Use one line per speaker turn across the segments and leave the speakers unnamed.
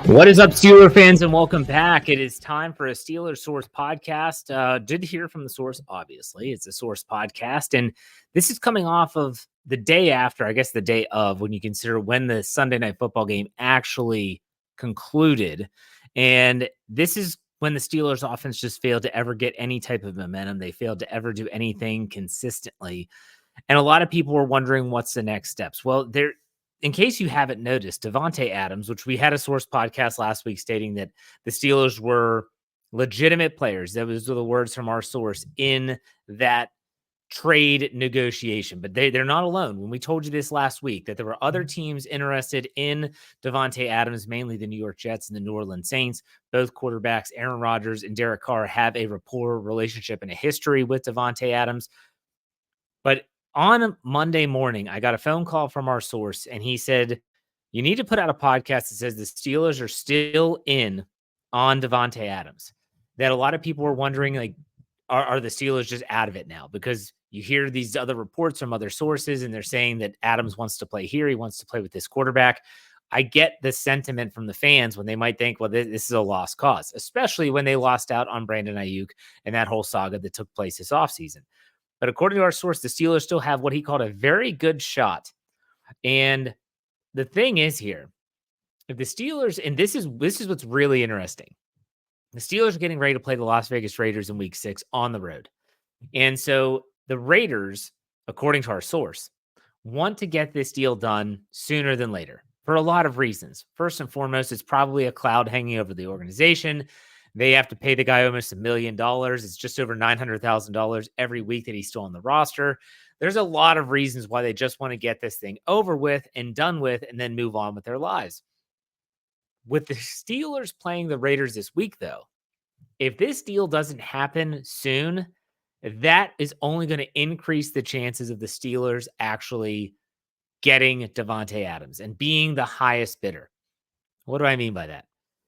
What is up, Steeler fans, and welcome back. It is time for a Steelers Source podcast. Did hear from the Source, obviously. It's a Source podcast, and this is coming off of the day after, I guess the day of, when you consider when the Sunday Night Football game actually concluded. And this is when the Steelers offense just failed to ever get any type of momentum. They failed to ever do anything consistently. And a lot of people were wondering what's the next steps. Well, in case you haven't noticed, Davante Adams, which we had a Source podcast last week stating that the Steelers were legitimate players. Those are the words from our source in that trade negotiation. But they're not alone. When we told you this last week, that there were other teams interested in Davante Adams, mainly the New York Jets and the New Orleans Saints. Both quarterbacks, Aaron Rodgers and Derek Carr, have a rapport, relationship, and a history with Davante Adams. But on Monday morning, I got a phone call from our source, and he said, you need to put out a podcast that says the Steelers are still in on Davante Adams. That a lot of people were wondering, like, are the Steelers just out of it now? Because you hear these other reports from other sources, and they're saying that Adams wants to play here. He wants to play with this quarterback. I get the sentiment from the fans when they might think, well, this is a lost cause, especially when they lost out on Brandon Ayuk and that whole saga that took place this offseason. But according to our source, the Steelers still have what he called a very good shot. And the thing is here, if the Steelers, and this is what's really interesting. The Steelers are getting ready to play the Las Vegas Raiders in week 6 on the road. And so the Raiders, according to our source, want to get this deal done sooner than later for a lot of reasons. First and foremost, it's probably a cloud hanging over the organization. They have to pay the guy almost $1 million. It's just over $900,000 every week that he's still on the roster. There's a lot of reasons why they just want to get this thing over with and done with and then move on with their lives. With the Steelers playing the Raiders this week, though, if this deal doesn't happen soon, that is only going to increase the chances of the Steelers actually getting Davante Adams and being the highest bidder. What do I mean by that?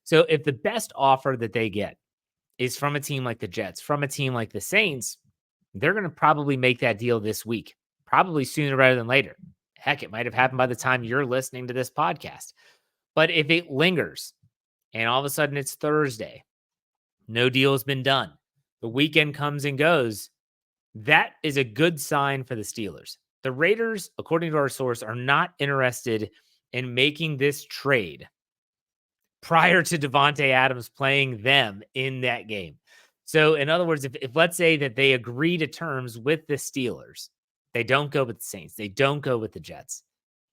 So if the best offer that they get is from a team like the Jets, from a team like the Saints, they're going to probably make that deal this week, probably sooner rather than later. Heck, it might have happened by the time you're listening to this podcast. But if it lingers and all of a sudden it's Thursday, no deal has been done, the weekend comes and goes, that is a good sign for the Steelers. The Raiders, according to our source, are not interested in making this trade prior to Davante Adams playing them in that game. So in other words, if let's say that they agree to terms with the Steelers, they don't go with the Saints, they don't go with the Jets,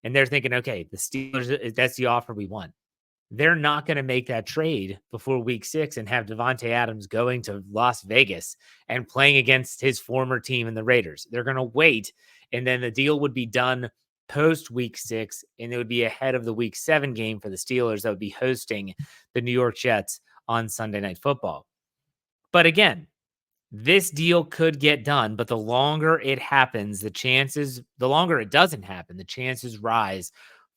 and they're thinking, okay, the Steelers, that's the offer we want. They're not going to make that trade before week 6 and have Davante Adams going to Las Vegas and playing against his former team in the Raiders. They're going to wait, and then the deal would be done post week 6, and it would be ahead of the week 7 game for the Steelers that would be hosting the New York Jets on Sunday Night Football. But again, this deal could get done, but the longer it happens, the longer it doesn't happen, the chances rise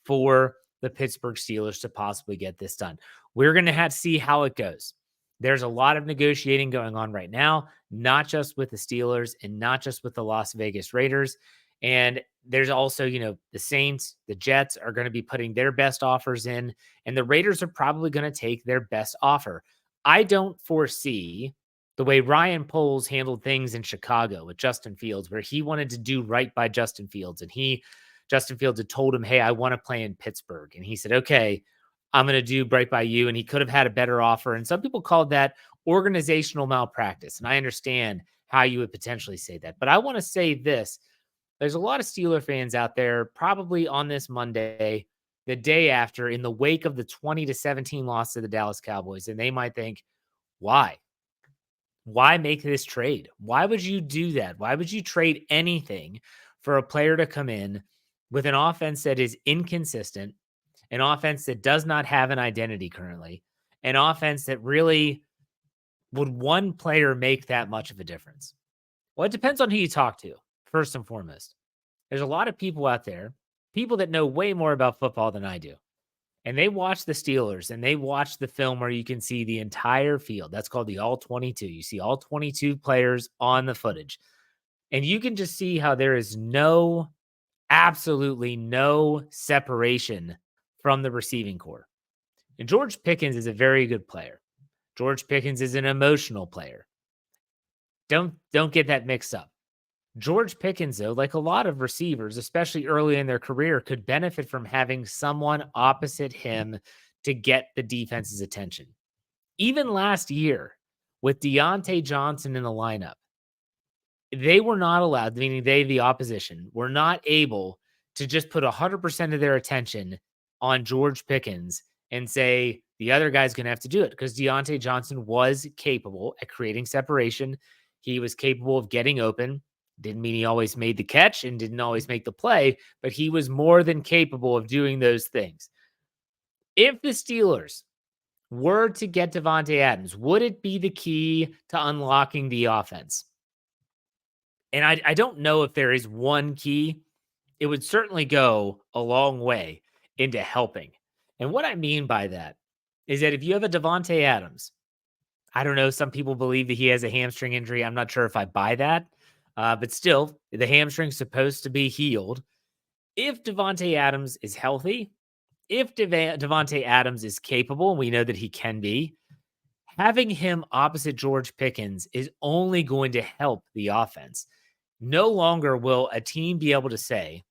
for the Pittsburgh Steelers to possibly get this done. We're going to have to see how it goes. There's a lot of negotiating going on right now, not just with the Steelers and not just with the Las Vegas Raiders. And there's also, the Saints, the Jets are going to be putting their best offers in, and the Raiders are probably going to take their best offer. I don't foresee the way Ryan Poles handled things in Chicago with Justin Fields, where he wanted to do right by Justin Fields. And Justin Fields had told him, hey, I want to play in Pittsburgh. And he said, okay, I'm going to do right by you. And he could have had a better offer. And some people called that organizational malpractice. And I understand how you would potentially say that. But I want to say this. There's a lot of Steeler fans out there probably on this Monday, the day after, in the wake of the 20-17 loss to the Dallas Cowboys. And they might think, why? Why make this trade? Why would you do that? Why would you trade anything for a player to come in with an offense that is inconsistent, an offense that does not have an identity currently, an offense that really would one player make that much of a difference? Well, it depends on who you talk to, first and foremost. There's a lot of people out there, people that know way more about football than I do. And they watch the Steelers and they watch the film where you can see the entire field. That's called the all 22. You see all 22 players on the footage. And you can just see how there is absolutely no separation from the receiving core. And George Pickens is a very good player. George Pickens is an emotional player. Don't get that mixed up. George Pickens, though, like a lot of receivers, especially early in their career, could benefit from having someone opposite him to get the defense's attention. Even last year, with Deontay Johnson in the lineup, they were not allowed, meaning they, the opposition, were not able to just put 100% of their attention on George Pickens and say the other guy's going to have to do it, because Deontay Johnson was capable at creating separation. He was capable of getting open. Didn't mean he always made the catch and didn't always make the play, but he was more than capable of doing those things. If the Steelers were to get Davante Adams, would it be the key to unlocking the offense? And I don't know if there is one key. It would certainly go a long way into helping. And what I mean by that is that if you have a Davante Adams, I don't know, some people believe that he has a hamstring injury. I'm not sure if I buy that. But still, the hamstring's supposed to be healed. If Davante Adams is healthy, if Davante Adams is capable, and we know that he can be, having him opposite George Pickens is only going to help the offense. No longer will a team be able to say,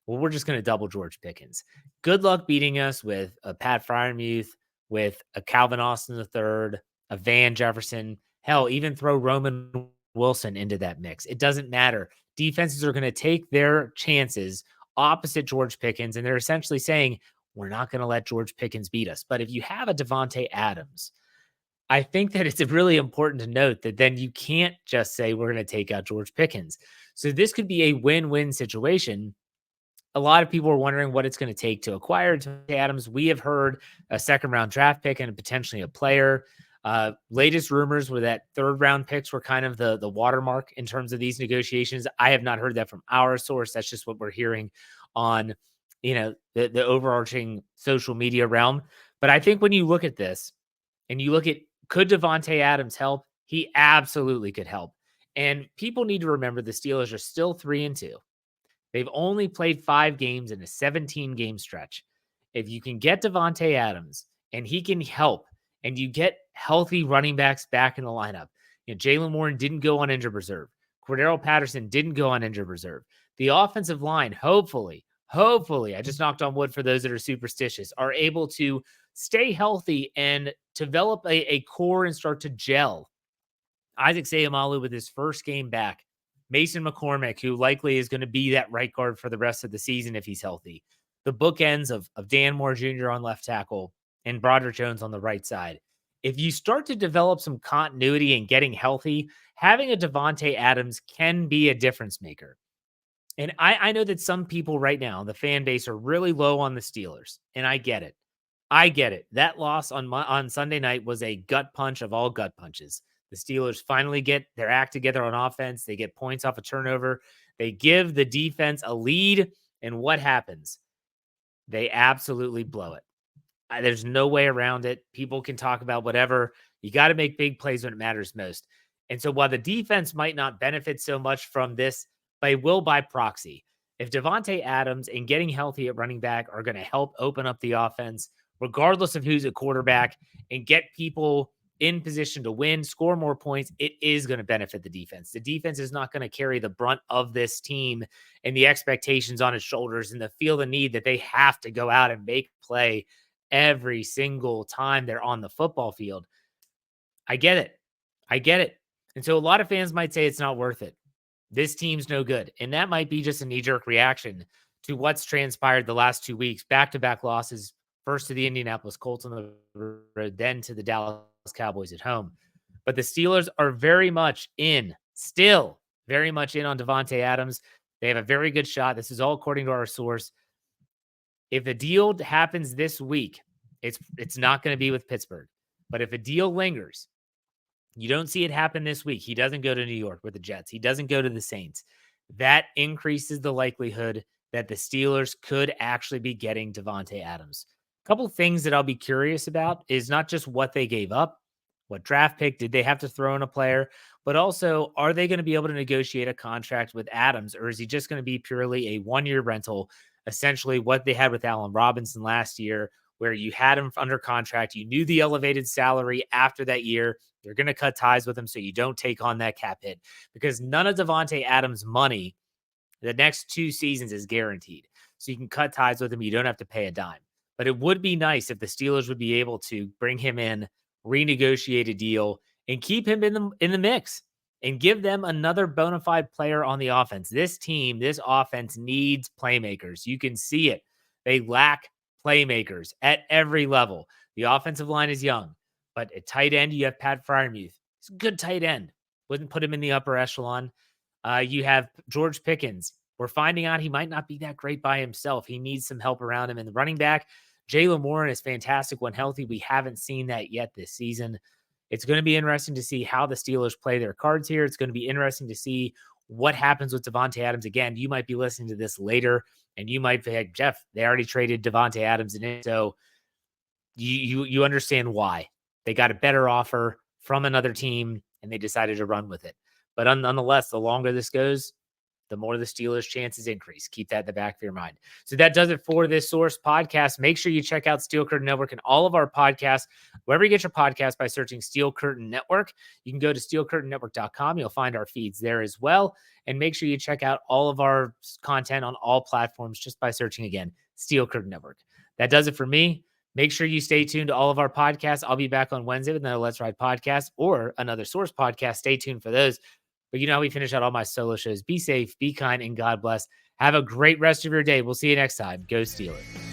well, we're just going to double George Pickens. Good luck beating us with a Pat Freiermuth, with a Calvin Austin III, a Van Jefferson. Hell, even throw Roman Wilson into that mix. It doesn't matter. Defenses are going to take their chances opposite George Pickens, and they're essentially saying, we're not going to let George Pickens beat us. But if you have a Davante Adams, I think that it's really important to note that then you can't just say we're going to take out George Pickens. So this could be a win-win situation. A lot of people are wondering what it's going to take to acquire Davante Adams. We have heard a second-round draft pick and potentially a player. Latest rumors were that third-round picks were kind of the watermark in terms of these negotiations. I have not heard that from our source. That's just what we're hearing on, the overarching social media realm. But I think when you look at this and you look at, could Davante Adams help? He absolutely could help. And people need to remember the Steelers are still 3-2. They've only played 5 games in a 17-game stretch. If you can get Davante Adams and he can help, and you get healthy running backs back in the lineup, Jaylen Warren didn't go on injured reserve. Cordero Patterson didn't go on injured reserve. The offensive line, hopefully, I just knocked on wood for those that are superstitious, are able to stay healthy and develop a core and start to gel. Isaac Seumalo with his first game back. Mason McCormick, who likely is going to be that right guard for the rest of the season if he's healthy. The bookends of Dan Moore Jr. on left tackle and Broderick Jones on the right side. If you start to develop some continuity and getting healthy, having a Davante Adams can be a difference maker. And I know that some people right now, the fan base, are really low on the Steelers, and I get it. That loss on Sunday night was a gut punch of all gut punches. The Steelers finally get their act together on offense. They get points off a turnover. They give the defense a lead, and what happens? They absolutely blow it. There's no way around it. People can talk about whatever. You got to make big plays when it matters most. And so while the defense might not benefit so much from this, they will by proxy. If Davante Adams and getting healthy at running back are going to help open up the offense, regardless of who's at quarterback, and get people in position to win, score more points, it is going to benefit the defense. The defense is not going to carry the brunt of this team and the expectations on its shoulders and feel the need that they have to go out and make play every single time they're on the football field. I get it. And so a lot of fans might say it's not worth it. This team's no good. And that might be just a knee-jerk reaction to what's transpired the last 2 weeks. Back-to-back losses, first to the Indianapolis Colts on the road, then to the Dallas Cowboys at home. But the Steelers are still very much in on Davante Adams. They have a very good shot. This is all according to our source. If a deal happens this week, it's not going to be with Pittsburgh. But if a deal lingers, you don't see it happen this week. He doesn't go to New York with the Jets. He doesn't go to the Saints. That increases the likelihood that the Steelers could actually be getting Davante Adams. A couple of things that I'll be curious about is not just what they gave up, what draft pick did they have to throw in a player, but also, are they going to be able to negotiate a contract with Adams, or is he just going to be purely a one-year rental, essentially what they had with Allen Robinson last year, where you had him under contract. You knew the elevated salary after that year. You're going to cut ties with him so you don't take on that cap hit, because none of Davante Adams' money the next 2 seasons is guaranteed. So you can cut ties with him. You don't have to pay a dime. But it would be nice if the Steelers would be able to bring him in, renegotiate a deal, and keep him in the mix and give them another bona fide player on the offense. This team, this offense needs playmakers. You can see it. They lack playmakers at every level. The offensive line is young, but at tight end, you have Pat Freiermuth. He's a good tight end. Wouldn't put him in the upper echelon. You have George Pickens. We're finding out he might not be that great by himself. He needs some help around him. And the running back, Jaylen Warren, is fantastic when healthy. We haven't seen that yet this season. It's going to be interesting to see how the Steelers play their cards here. It's going to be interesting to see what happens with Davante Adams. Again, you might be listening to this later, and you might be like, Jeff, they already traded Davante Adams, and so you understand why. They got a better offer from another team, and they decided to run with it. But nonetheless, the longer this goes, the more the Steelers' chances increase. Keep that in the back of your mind. So that does it for this Source podcast. Make sure you check out Steel Curtain Network and all of our podcasts, wherever you get your podcast, by searching Steel Curtain Network. You can go to steelcurtainnetwork.com. You'll find our feeds there as well. And make sure you check out all of our content on all platforms just by searching, again, Steel Curtain Network. That does it for me. Make sure you stay tuned to all of our podcasts. I'll be back on Wednesday with another Let's Ride podcast or another Source podcast. Stay tuned for those. But you know how we finish out all my solo shows. Be safe, be kind, and God bless. Have a great rest of your day. We'll see you next time. Go Steelers.